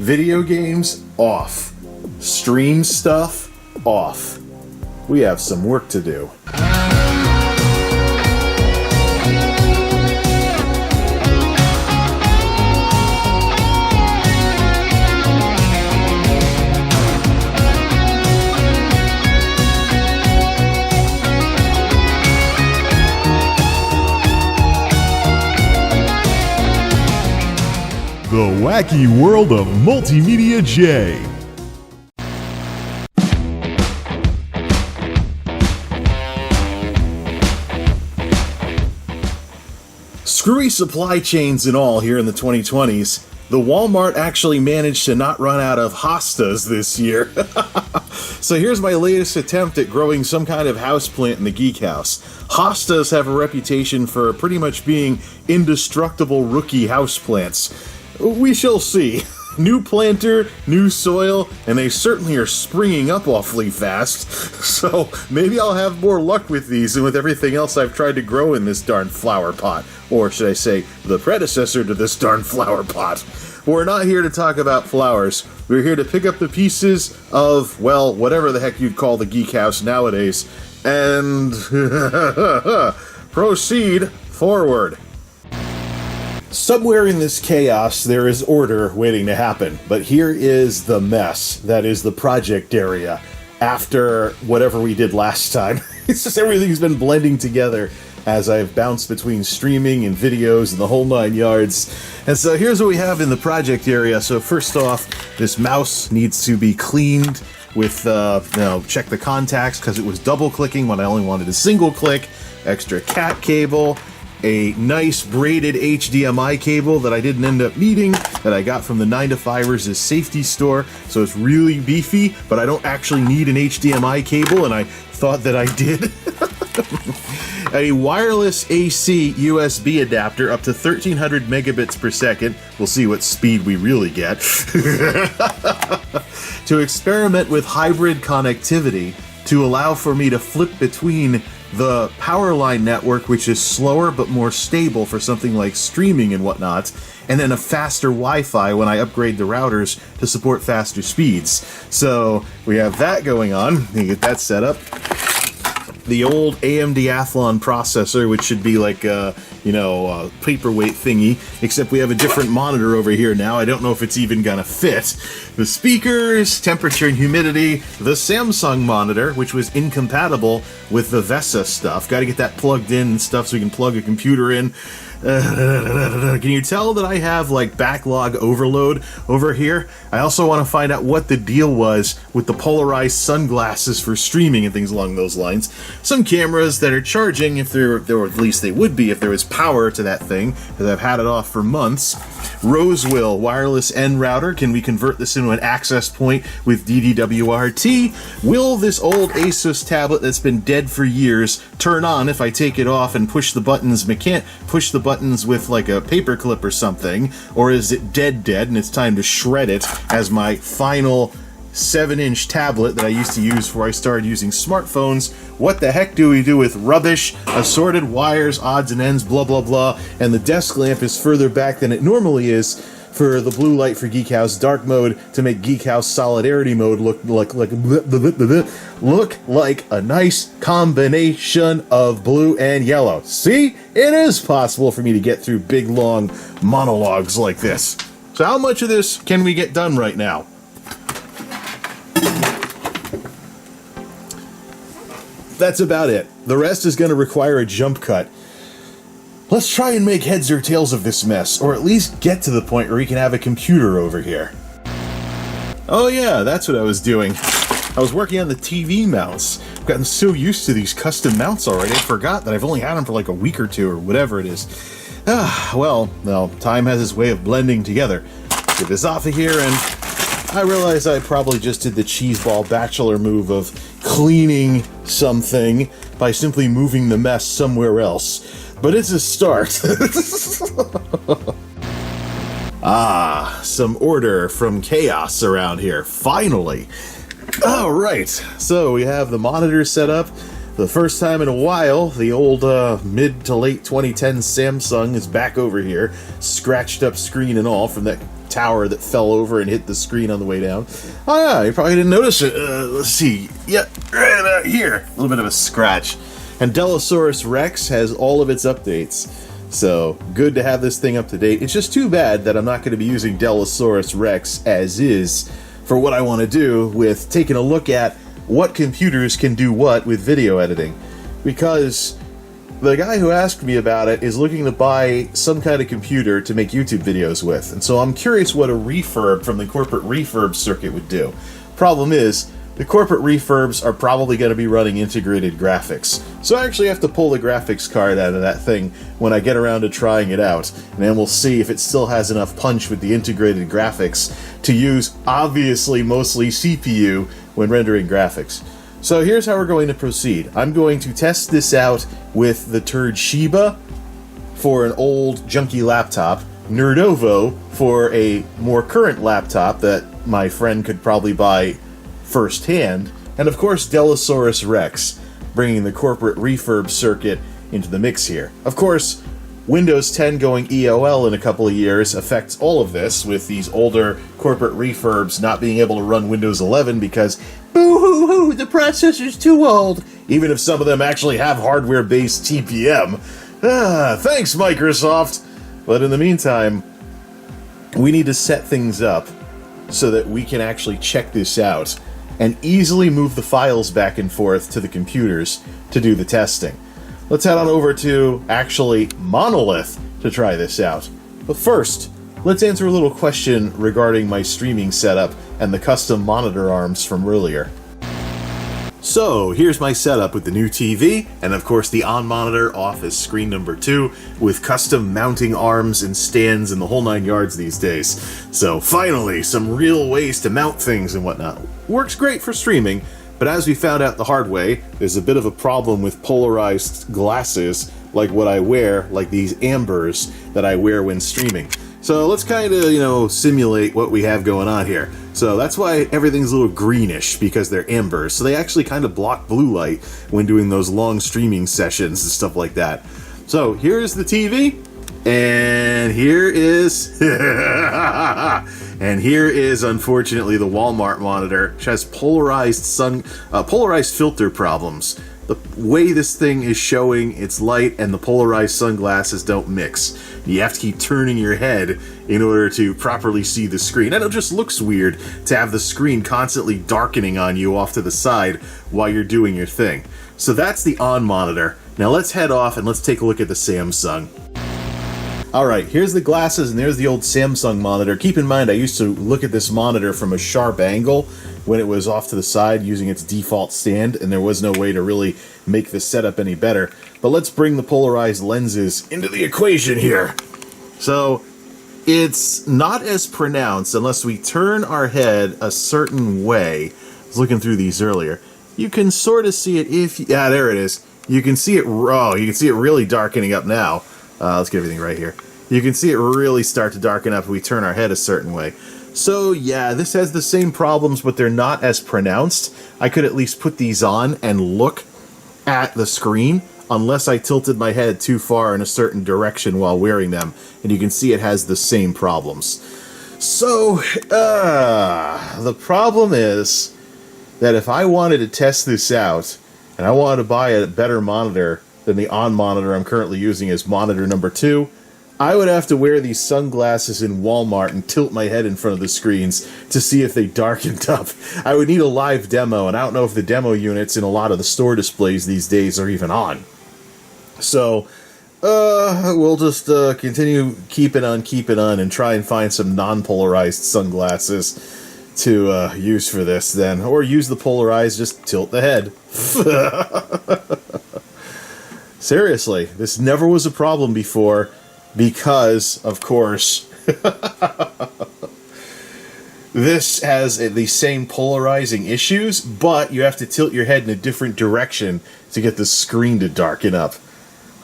Video games, off. Stream stuff, off. We have some work to do. The wacky world of MultimediaJay. Screwy supply chains and all here in the 2020s, the Walmart actually managed to not run out of hostas this year. So here's my latest attempt at growing some kind of houseplant in the Geek House. Hostas have a reputation for pretty much being indestructible rookie houseplants. We shall see. New planter, new soil, and they certainly are springing up awfully fast. So maybe I'll have more luck with these than with everything else I've tried to grow in this darn flower pot. Or should I say, the predecessor to this darn flower pot. We're not here to talk about flowers. We're here to pick up the pieces of, well, whatever the heck you'd call the Geek House nowadays, and proceed forward. Somewhere in this chaos, there is order waiting to happen, but here is the mess. That is the project area after whatever we did last time. It's just everything's been blending together as I've bounced between streaming and videos and the whole 9 yards. And so here's what we have in the project area. So first off, this mouse needs to be cleaned with, check the contacts because it was double clicking when I only wanted a single click, extra cat cable, a nice braided HDMI cable that I didn't end up needing, that I got from the 9to5ers' safety store, so it's really beefy, but I don't actually need an HDMI cable, and I thought that I did. A wireless AC USB adapter up to 1300 megabits per second. We'll see what speed we really get. To experiment with hybrid connectivity to allow for me to flip between the Powerline network, which is slower but more stable for something like streaming and whatnot, and then a faster Wi-Fi when I upgrade the routers to support faster speeds. So we have that going on. You get that set up. The old AMD Athlon processor, which should be like a paperweight thingy, except we have a different monitor over here now. I don't know if it's even gonna fit. The speakers, temperature and humidity, the Samsung monitor, which was incompatible with the VESA stuff. Got to get that plugged in and stuff so we can plug a computer in. Can you tell that I have like backlog overload over here? I also want to find out what the deal was with the Polarized sunglasses for streaming and things along those lines. Some cameras that are charging, if there or at least they would be if there was power to that thing, because I've had it off for months. Rosewill wireless N router. Can we convert this into an access point with DDWRT? Will this old Asus tablet that's been dead for years turn on if I take it off and push the buttons? Can't push the buttons with like a paperclip or something, or is it dead and it's time to shred it as my final 7-inch tablet that I used to use before I started using smartphones? What the heck do we do with rubbish, assorted wires, odds and ends, blah blah blah, and the desk lamp is further back than it normally is for the blue light for Geek House dark mode to make Geek House solidarity mode look like a nice combination of blue and yellow. See? It is possible for me to get through big long monologues like this. So how much of this can we get done right now? That's about it. The rest is going to require a jump cut. Let's try and make heads or tails of this mess, or at least get to the point where we can have a computer over here. Oh yeah, that's what I was doing. I was working on the TV mounts. I've gotten so used to these custom mounts already, I forgot that I've only had them for like a week or two, or whatever it is. Well, time has its way of blending together. Get this off of here, and I realize I probably just did the cheeseball bachelor move of cleaning something by simply moving the mess somewhere else. But it's a start. Some order from chaos around here, finally. Alright, so we have the monitor set up. For the first time in a while, the old mid to late 2010 Samsung is back over here. Scratched up screen and all from that tower that fell over and hit the screen on the way down. Oh yeah, you probably didn't notice it. Let's see. Yep, right about here. A little bit of a scratch. And Dellasaurus Rex has all of its updates. So, good to have this thing up to date. It's just too bad that I'm not going to be using Dellasaurus Rex as is for what I want to do with taking a look at what computers can do what with video editing. Because the guy who asked me about it is looking to buy some kind of computer to make YouTube videos with. And so I'm curious what a refurb from the corporate refurb circuit would do. Problem is, the corporate refurbs are probably going to be running integrated graphics. So I actually have to pull the graphics card out of that thing when I get around to trying it out. And then we'll see if it still has enough punch with the integrated graphics to use, obviously, mostly CPU when rendering graphics. So here's how we're going to proceed. I'm going to test this out with the Turdshiba for an old junky laptop, Nerdovo for a more current laptop that my friend could probably buy firsthand, and of course Dellasaurus Rex, bringing the corporate refurb circuit into the mix here. Of course, Windows 10 going EOL in a couple of years affects all of this, with these older corporate refurbs not being able to run Windows 11 because boo-hoo-hoo, the processor's too old, even if some of them actually have hardware-based TPM. Thanks, Microsoft! But in the meantime, we need to set things up so that we can actually check this out and easily move the files back and forth to the computers to do the testing. Let's head on over to, actually, Monolith to try this out. But first, let's answer a little question regarding my streaming setup and the custom monitor arms from earlier. So, here's my setup with the new TV, and of course the on-monitor off as screen number 2, with custom mounting arms and stands and the whole 9 yards these days. So, finally, some real ways to mount things and whatnot. Works great for streaming, but as we found out the hard way, there's a bit of a problem with polarized glasses, like what I wear, like these ambers that I wear when streaming. So let's kind of, simulate what we have going on here. So that's why everything's a little greenish, because they're ambers. So they actually kind of block blue light when doing those long streaming sessions and stuff like that. So here's the TV, and here is... and here is, unfortunately, the Walmart monitor, which has polarized filter problems. The way this thing is showing its light and the polarized sunglasses don't mix. You have to keep turning your head in order to properly see the screen. And it just looks weird to have the screen constantly darkening on you off to the side while you're doing your thing. So that's the on monitor. Now let's head off and let's take a look at the Samsung. Alright, here's the glasses and there's the old Samsung monitor. Keep in mind I used to look at this monitor from a sharp angle when it was off to the side using its default stand, and there was no way to really make the setup any better. But let's bring the polarized lenses into the equation here. So, it's not as pronounced unless we turn our head a certain way. I was looking through these earlier. You can sort of see it if... Yeah, there it is. You can see it... Oh, you can see it really darkening up now. Let's get everything right here. You can see it really start to darken up if we turn our head a certain way. So yeah, this has the same problems, but they're not as pronounced. I could at least put these on and look at the screen, unless I tilted my head too far in a certain direction while wearing them. And you can see it has the same problems. So, the problem is that if I wanted to test this out, and I wanted to buy a better monitor than the on monitor I'm currently using as monitor number 2, I would have to wear these sunglasses in Walmart and tilt my head in front of the screens to see if they darkened up. I would need a live demo, and I don't know if the demo units in a lot of the store displays these days are even on. So, we'll just continue keeping on and try and find some non-polarized sunglasses to use for this then. Or use the polarized, just tilt the head. Seriously, this never was a problem before. Because, of course, this has the same polarizing issues, but you have to tilt your head in a different direction to get the screen to darken up.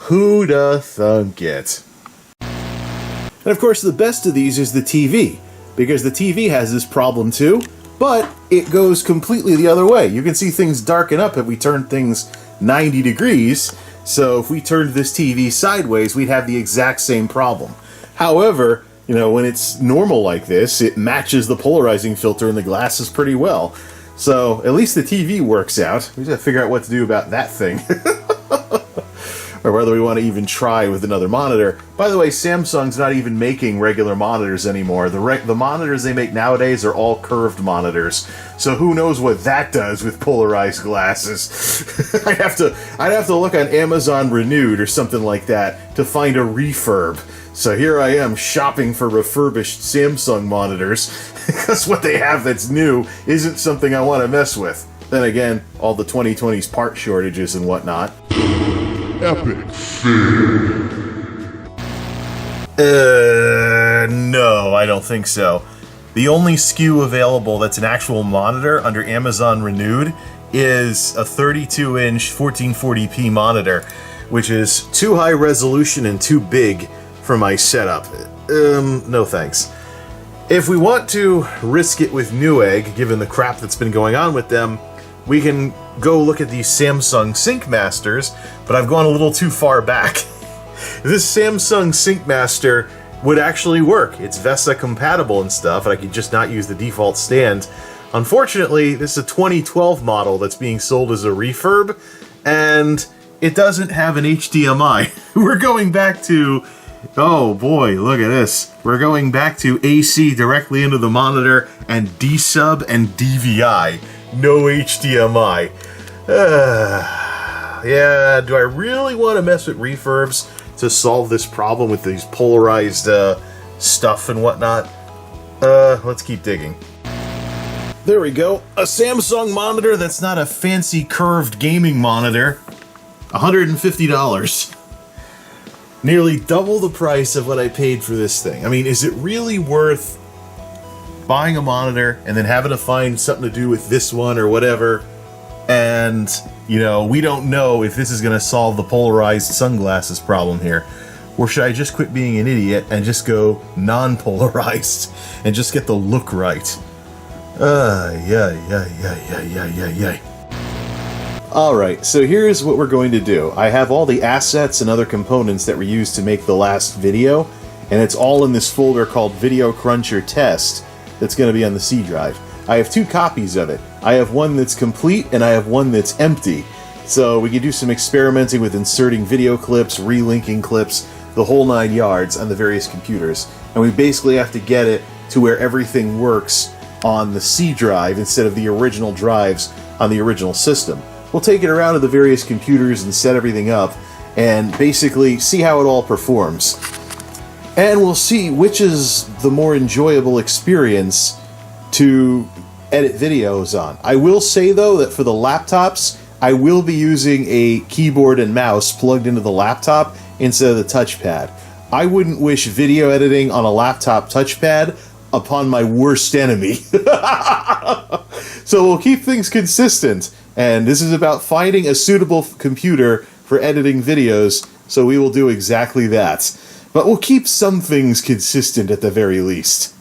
Who'd thunk it? And of course, the best of these is the TV, because the TV has this problem too, but it goes completely the other way. You can see things darken up if we turn things 90 degrees. So if we turned this TV sideways, we'd have the exact same problem. However, You know, when it's normal like this, it matches the polarizing filter in the glasses pretty well. So, at least the TV works out. We just have to figure out what to do about that thing. Or whether we want to even try with another monitor. By the way, Samsung's not even making regular monitors anymore. The monitors they make nowadays are all curved monitors. So who knows what that does with polarized glasses. I'd have to look on Amazon Renewed or something like that to find a refurb. So here I am shopping for refurbished Samsung monitors because what they have that's new isn't something I want to mess with. Then again, all the 2020's part shortages and whatnot. Epic fail. No, I don't think so. The only SKU available that's an actual monitor under Amazon Renewed is a 32-inch 1440p monitor, which is too high resolution and too big for my setup. No thanks. If we want to risk it with Newegg, given the crap that's been going on with them, we can go look at these Samsung Sync Masters, but I've gone a little too far back. This Samsung Sync Master would actually work. It's VESA compatible and stuff, and I could just not use the default stand. Unfortunately, this is a 2012 model that's being sold as a refurb, and it doesn't have an HDMI. We're going back to... Oh boy, look at this. We're going back to AC directly into the monitor and D-sub and DVI. No HDMI. Yeah, do I really want to mess with refurbs to solve this problem with these polarized stuff and whatnot? Let's keep digging. There we go. A Samsung monitor that's not a fancy curved gaming monitor. $150. Nearly double the price of what I paid for this thing. I mean, is it really worth buying a monitor and then having to find something to do with this one or whatever? And, you know, we don't know if this is going to solve the polarized sunglasses problem here. Or should I just quit being an idiot and just go non-polarized and just get the look right? Yeah. Alright, so here's what we're going to do. I have all the assets and other components that were used to make the last video, and it's all in this folder called Video Cruncher Test that's going to be on the C drive. I have two copies of it. I have one that's complete, and I have one that's empty. So we can do some experimenting with inserting video clips, relinking clips, the whole 9 yards on the various computers. And we basically have to get it to where everything works on the C drive instead of the original drives on the original system. We'll take it around to the various computers and set everything up and basically see how it all performs. And we'll see which is the more enjoyable experience to edit videos on. I will say though that for the laptops, I will be using a keyboard and mouse plugged into the laptop instead of the touchpad. I wouldn't wish video editing on a laptop touchpad upon my worst enemy. So we'll keep things consistent. And this is about finding a suitable computer for editing videos, so we will do exactly that. But we'll keep some things consistent at the very least.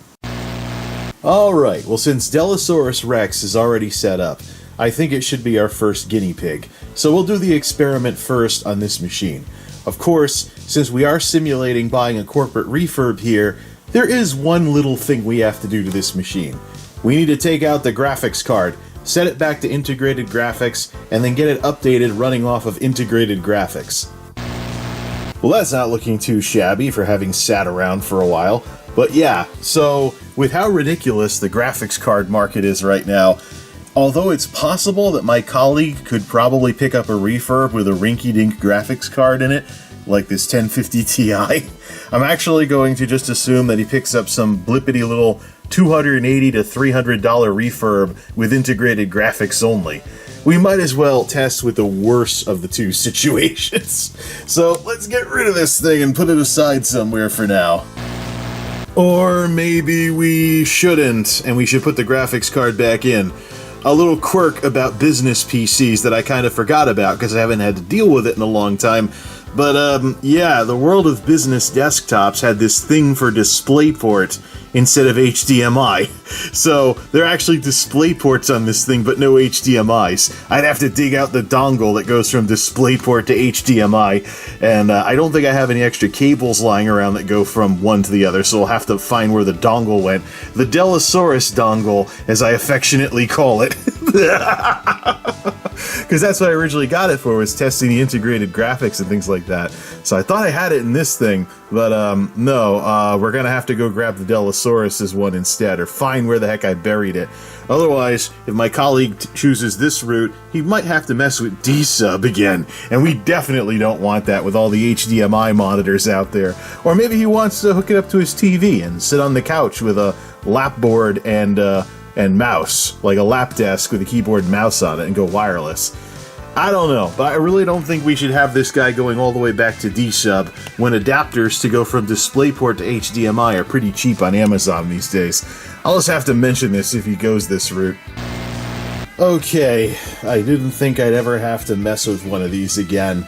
Alright, well since Dellasaurus Rex is already set up, I think it should be our first guinea pig. So we'll do the experiment first on this machine. Of course, since we are simulating buying a corporate refurb here, there is one little thing we have to do to this machine. We need to take out the graphics card, set it back to integrated graphics, and then get it updated running off of integrated graphics. Well, that's not looking too shabby for having sat around for a while. But yeah, so with how ridiculous the graphics card market is right now, although it's possible that my colleague could probably pick up a refurb with a rinky-dink graphics card in it, like this 1050 Ti, I'm actually going to just assume that he picks up some blippity little $280 to $300 refurb with integrated graphics only. We might as well test with the worst of the two situations. So let's get rid of this thing and put it aside somewhere for now. Or maybe we shouldn't, and we should put the graphics card back in. A little quirk about business PCs that I kind of forgot about because I haven't had to deal with it in a long time. But, yeah, the world of business desktops had this thing for DisplayPort instead of HDMI. So, there are actually DisplayPorts on this thing, but no HDMIs. I'd have to dig out the dongle that goes from DisplayPort to HDMI, and I don't think I have any extra cables lying around that go from one to the other, so I'll have to find where the dongle went. The Dellasaurus dongle, as I affectionately call it. Because that's what I originally got it for, was testing the integrated graphics and things like that. So I thought I had it in this thing, but no, we're gonna have to go grab the Dellasaurus' one instead, or find where the heck I buried it. Otherwise, if my colleague chooses this route, he might have to mess with D-Sub again, and we definitely don't want that with all the HDMI monitors out there. Or maybe he wants to hook it up to his TV and sit on the couch with a lapboard and mouse, like a lap desk with a keyboard and mouse on it, and go wireless. I don't know, but I really don't think we should have this guy going all the way back to D-Sub when adapters to go from DisplayPort to HDMI are pretty cheap on Amazon these days. I'll just have to mention this if he goes this route. Okay, I didn't think I'd ever have to mess with one of these again,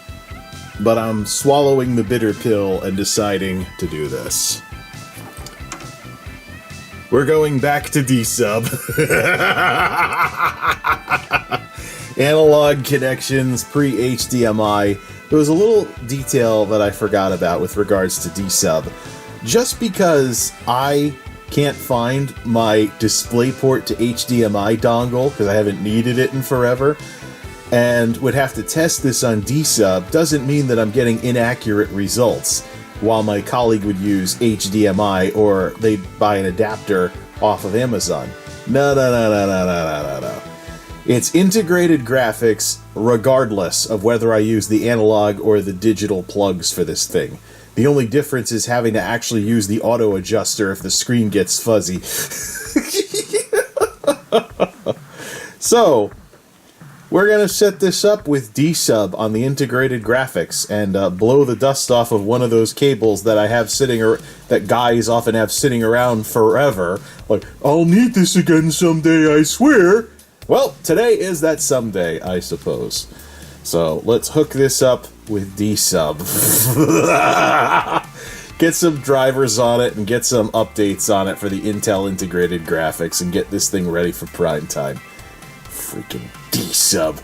but I'm swallowing the bitter pill and deciding to do this. We're going back to D-Sub. Analog connections, pre-HDMI. There was a little detail that I forgot about with regards to D-Sub. Just because I can't find my DisplayPort to HDMI dongle, because I haven't needed it in forever, and would have to test this on D-Sub, doesn't mean that I'm getting inaccurate results, while my colleague would use HDMI, or they'd buy an adapter off of Amazon. No. It's integrated graphics regardless of whether I use the analog or the digital plugs for this thing. The only difference is having to actually use the auto adjuster if the screen gets fuzzy. So, we're going to set this up with D-Sub on the integrated graphics and blow the dust off of one of those cables that I have sitting, or that guys often have sitting around forever. Like, I'll need this again someday, I swear. Well, today is that someday, I suppose. So, let's hook this up with D-Sub. Get some drivers on it and get some updates on it for the Intel integrated graphics and get this thing ready for Primetime. Freaking D-Sub.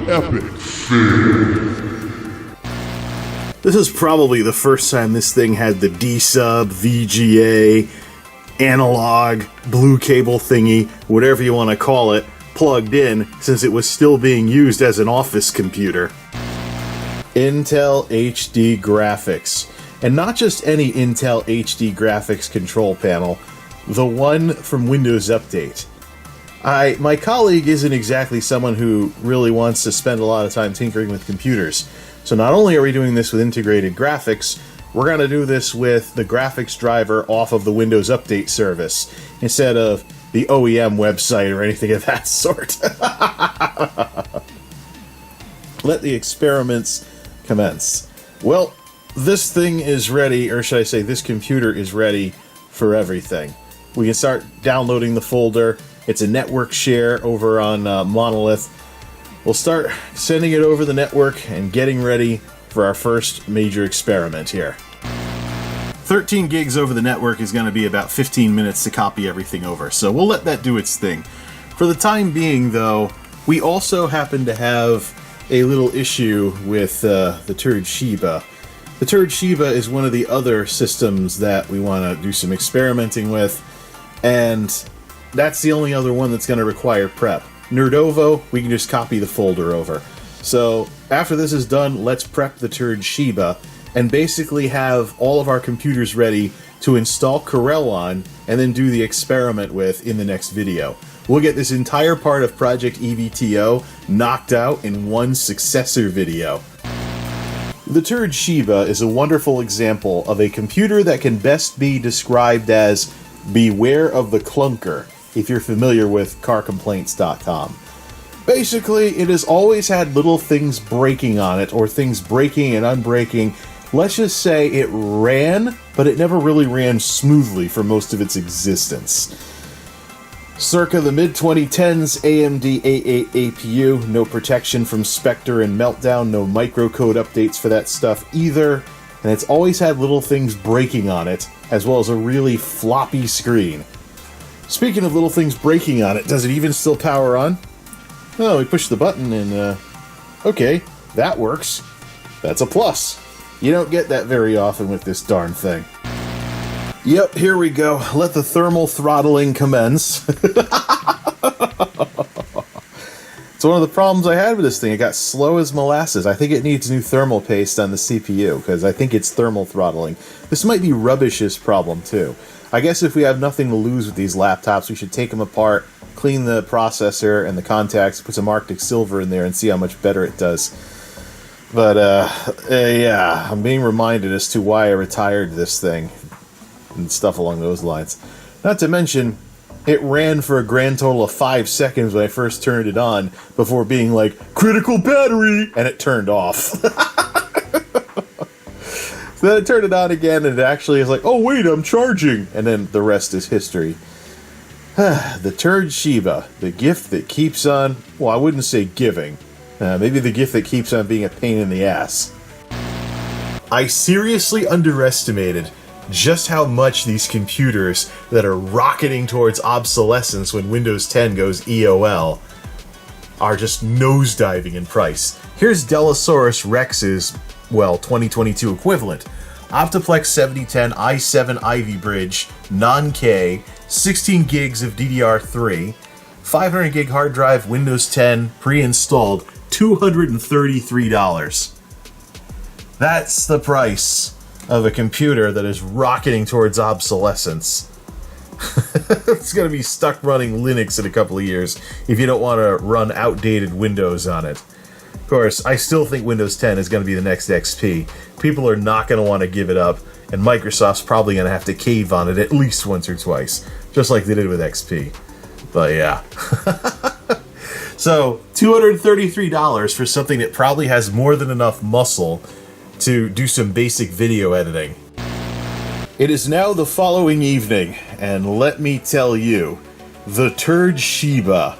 Epic fail. This is probably the first time this thing had the D-Sub, VGA, analog, blue cable thingy, whatever you want to call it, plugged in, since it was still being used as an office computer. Intel HD graphics. And not just any Intel HD graphics control panel, the one from Windows Update. My colleague isn't exactly someone who really wants to spend a lot of time tinkering with computers. So not only are we doing this with integrated graphics, we're going to do this with the graphics driver off of the Windows Update service, instead of the OEM website or anything of that sort. Let the experiments commence. Well, this thing is ready, or should I say this computer is ready for everything. We can start downloading the folder. It's a network share over on Monolith. We'll start sending it over the network and getting ready for our first major experiment here. 13 gigs over the network is going to be about 15 minutes to copy everything over, so we'll let that do its thing. For the time being, though, we also happen to have a little issue with the Turdshiba. The Turdshiba is one of the other systems that we want to do some experimenting with, and that's the only other one that's going to require prep. Nerdovo, we can just copy the folder over. So, after this is done, let's prep the Turdshiba, and basically have all of our computers ready to install Corel on, and then do the experiment with in the next video. We'll get this entire part of Project EVTO knocked out in one successor video. The Turdshiba is a wonderful example of a computer that can best be described as beware of the clunker, if you're familiar with carcomplaints.com. Basically, it has always had little things breaking on it, or things breaking and unbreaking. Let's just say it ran, but it never really ran smoothly for most of its existence. Circa the mid-2010s, AMD A8 APU, no protection from Spectre and Meltdown, no microcode updates for that stuff either, and it's always had little things breaking on it, as well as a really floppy screen. Speaking of little things breaking on it, does it even still power on? Oh, we push the button and, okay, that works. That's a plus. You don't get that very often with this darn thing. Yep, here we go. Let the thermal throttling commence. It's one of the problems I had with this thing. It got slow as molasses. I think it needs new thermal paste on the CPU, because I think it's thermal throttling. This might be Rubbish's problem, too. I guess if we have nothing to lose with these laptops, we should take them apart, clean the processor and the contacts, put some Arctic Silver in there, and see how much better it does. But, yeah, I'm being reminded as to why I retired this thing. And stuff along those lines. Not to mention, it ran for a grand total of 5 seconds when I first turned it on, before being like, critical battery, and it turned off. So then I turned it on again, and it actually is like, oh wait, I'm charging! And then the rest is history. The Turdshiba, the gift that keeps on, well, I wouldn't say giving. Maybe the gift that keeps on being a pain in the ass. I seriously underestimated just how much these computers that are rocketing towards obsolescence when Windows 10 goes EOL are just nosediving in price. Here's Dellasaurus Rex's, well, 2022 equivalent. Optiplex 7010 i7 Ivy Bridge, non-K, 16 gigs of DDR3, 500 gig hard drive, Windows 10, pre-installed, $233. That's the price of a computer that is rocketing towards obsolescence. It's going to be stuck running Linux in a couple of years if you don't want to run outdated Windows on it. Of course, I still think Windows 10 is going to be the next XP. People are not going to want to give it up, and Microsoft's probably going to have to cave on it at least once or twice, just like they did with XP. But yeah. So, $233 for something that probably has more than enough muscle to do some basic video editing. It is now the following evening, and let me tell you, the Turdshiba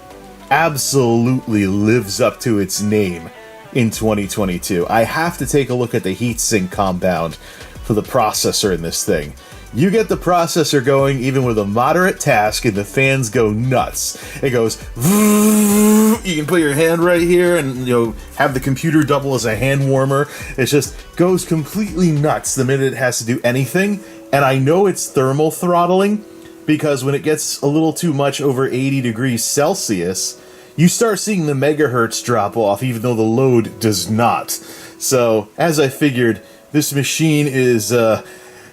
absolutely lives up to its name in 2022. I have to take a look at the heatsink compound for the processor in this thing. You get the processor going even with a moderate task and the fans go nuts. It goes, you can put your hand right here and, have the computer double as a hand warmer. It just goes completely nuts the minute it has to do anything. And I know it's thermal throttling because when it gets a little too much over 80 degrees Celsius, you start seeing the megahertz drop off even though the load does not. So, as I figured, this machine is,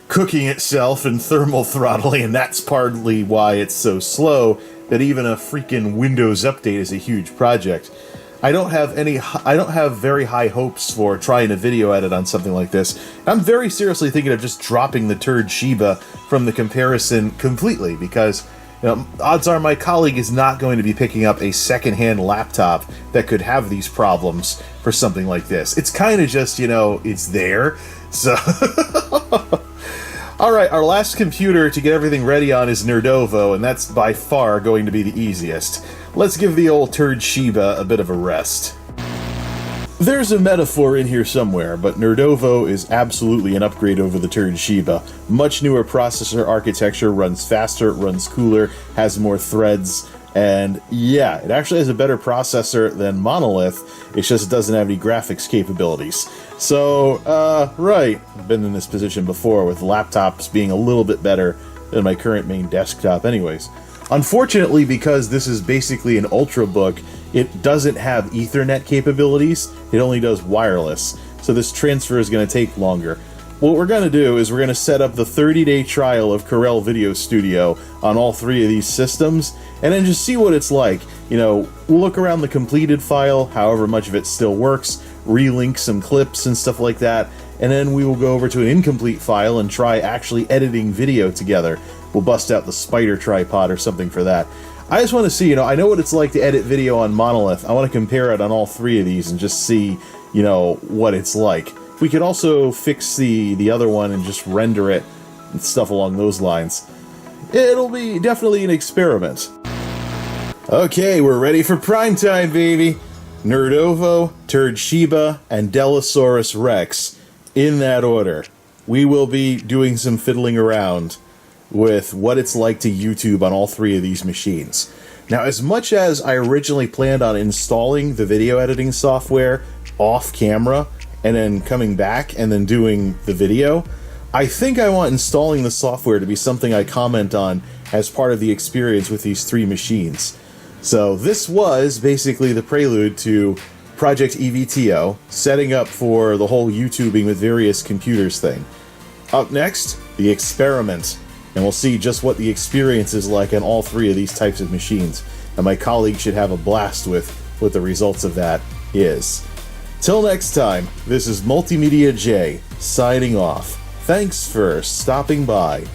cooking itself and thermal throttling, and that's partly why it's so slow that even a freaking Windows update is a huge project. I don't have very high hopes for trying a video edit on something like this. I'm very seriously thinking of just dropping the Turdshiba from the comparison completely because odds are my colleague is not going to be picking up a second-hand laptop that could have these problems for something like this. It's kind of just, it's there. So Alright, our last computer to get everything ready on is Nerdovo, and that's by far going to be the easiest. Let's give the old Turdshiba a bit of a rest. There's a metaphor in here somewhere, but Nerdovo is absolutely an upgrade over the Turdshiba. Much newer processor architecture, runs faster, runs cooler, has more threads, and yeah, it actually has a better processor than Monolith, it's just it doesn't have any graphics capabilities. So, right, I've been in this position before with laptops being a little bit better than my current main desktop anyways. Unfortunately, because this is basically an Ultrabook, it doesn't have Ethernet capabilities, it only does wireless, so this transfer is going to take longer. What we're going to do is we're going to set up the 30-day trial of Corel Video Studio on all three of these systems, and then just see what it's like. We'll look around the completed file, however much of it still works, relink some clips and stuff like that, and then we will go over to an incomplete file and try actually editing video together. We'll bust out the spider tripod or something for that. I just want to see, I know what it's like to edit video on Monolith. I want to compare it on all three of these and just see, what it's like. We could also fix the other one and just render it and stuff along those lines. It'll be definitely an experiment. Okay, we're ready for Primetime, baby! Nerdovo, Turdshiba, and Dellasaurus Rex. In that order. We will be doing some fiddling around with what it's like to YouTube on all three of these machines. Now, as much as I originally planned on installing the video editing software off camera, and then coming back and then doing the video, I think I want installing the software to be something I comment on as part of the experience with these three machines. So this was basically the prelude to Project EVTO, setting up for the whole YouTubing with various computers thing. Up next, the experiment, and we'll see just what the experience is like on all three of these types of machines, and my colleague should have a blast with what the results of that is. Till next time, this is MultimediaJay signing off. Thanks for stopping by.